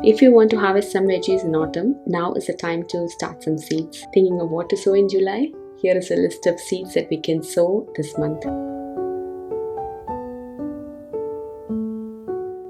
If you want to harvest some veggies in autumn, now is the time to start some seeds. Thinking of what to sow in July? Here is a list of seeds that we can sow this month.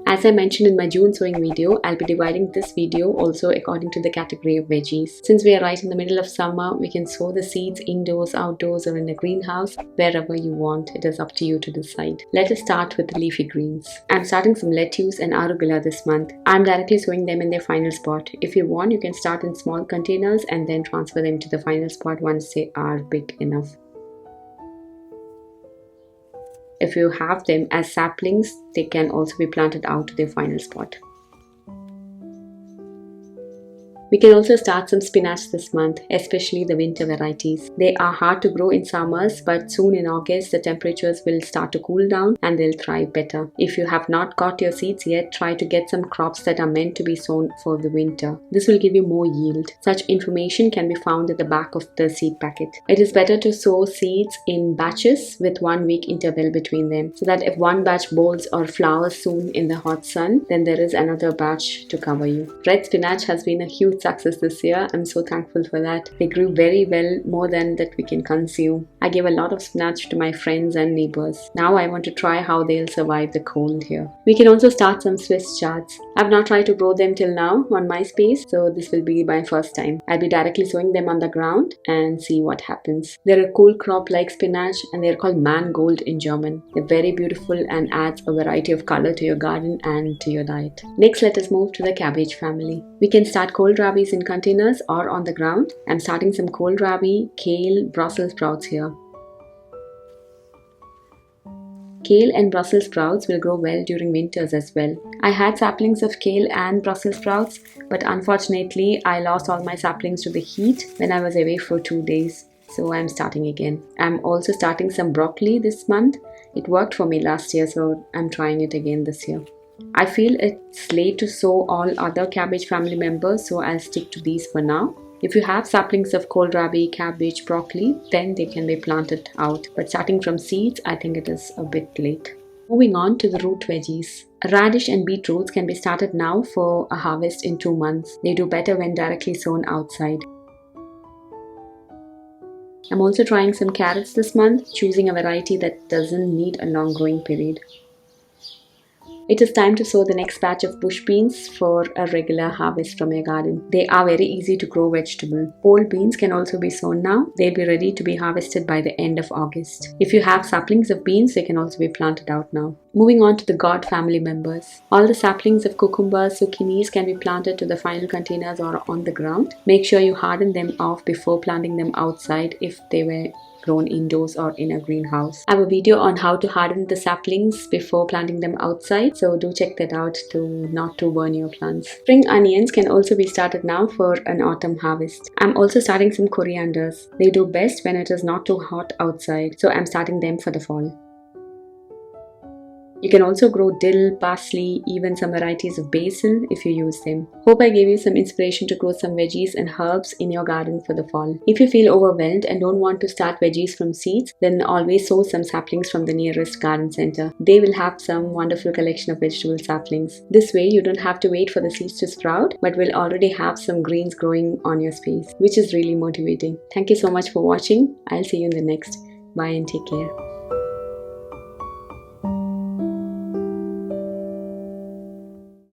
As I mentioned in my June sowing video, I'll be dividing this video also according to the category of veggies. Since we are right in the middle of summer, we can sow the seeds indoors, outdoors, or in a greenhouse, wherever you want. It is up to you to decide. Let us start with the leafy greens. I'm starting some lettuce and arugula this month. I'm directly sowing them in their final spot. If you want, you can start in small containers and then transfer them to the final spot once they are big enough. If you have them as saplings, they can also be planted out to their final spot. We can also start some spinach this month, especially the winter varieties. They are hard to grow in summers, but soon in August the temperatures will start to cool down and they'll thrive better. If you have not got your seeds yet, try to get some crops that are meant to be sown for the winter. This will give you more yield. Such information can be found at the back of the seed packet. It is better to sow seeds in batches with 1 week interval between them, so that if one batch bolts or flowers soon in the hot sun, then there is another batch to cover you. Red spinach has been a huge success this year. I'm so thankful for that. They grew very well, more than that we can consume. I gave a lot of spinach to my friends and neighbors. Now I want to try how they'll survive the cold here. We can also start some Swiss chards. I've not tried to grow them till now on my space, so this will be my first time. I'll be directly sowing them on the ground and see what happens. They're a cool crop like spinach and they're called Mangold in German. They're very beautiful and adds a variety of color to your garden and to your diet. Next, let us move to the cabbage family. We can start kohlrabi in containers or on the ground. I'm starting some kohlrabi, kale, Brussels sprouts here. Kale and Brussels sprouts will grow well during winters as well. I had saplings of kale and Brussels sprouts, but unfortunately I lost all my saplings to the heat when I was away for 2 days. So I'm starting again. I'm also starting some broccoli this month. It worked for me last year, so I'm trying it again this year. I feel it's late to sow all other cabbage family members, so I'll stick to these for now. If you have saplings of kohlrabi, cabbage, broccoli, then they can be planted out. But starting from seeds, I think it is a bit late. Moving on to the root veggies. Radish and beetroots can be started now for a harvest in 2 months. They do better when directly sown outside. I'm also trying some carrots this month, choosing a variety that doesn't need a long growing period. It is time to sow the next batch of bush beans for a regular harvest from your garden. They are very easy to grow vegetable. Pole beans can also be sown now. They'll be ready to be harvested by the end of August. If you have saplings of beans, they can also be planted out now. Moving on to the gourd family members. All the saplings of cucumbers, zucchinis can be planted to the final containers or on the ground. Make sure you harden them off before planting them outside if they were grown indoors or in a greenhouse. I have a video on how to harden the saplings before planting them outside, so do check that out to not to burn your plants. Spring onions can also be started now for an autumn harvest. I'm also starting some corianders. They do best when it is not too hot outside, so I'm starting them for the fall. You can also grow dill, parsley, even some varieties of basil if you use them. Hope I gave you some inspiration to grow some veggies and herbs in your garden for the fall. If you feel overwhelmed and don't want to start veggies from seeds, then always sow some saplings from the nearest garden center. They will have some wonderful collection of vegetable saplings. This way you don't have to wait for the seeds to sprout, but will already have some greens growing on your space, which is really motivating. Thank you so much for watching. I'll see you in the next. Bye and take care.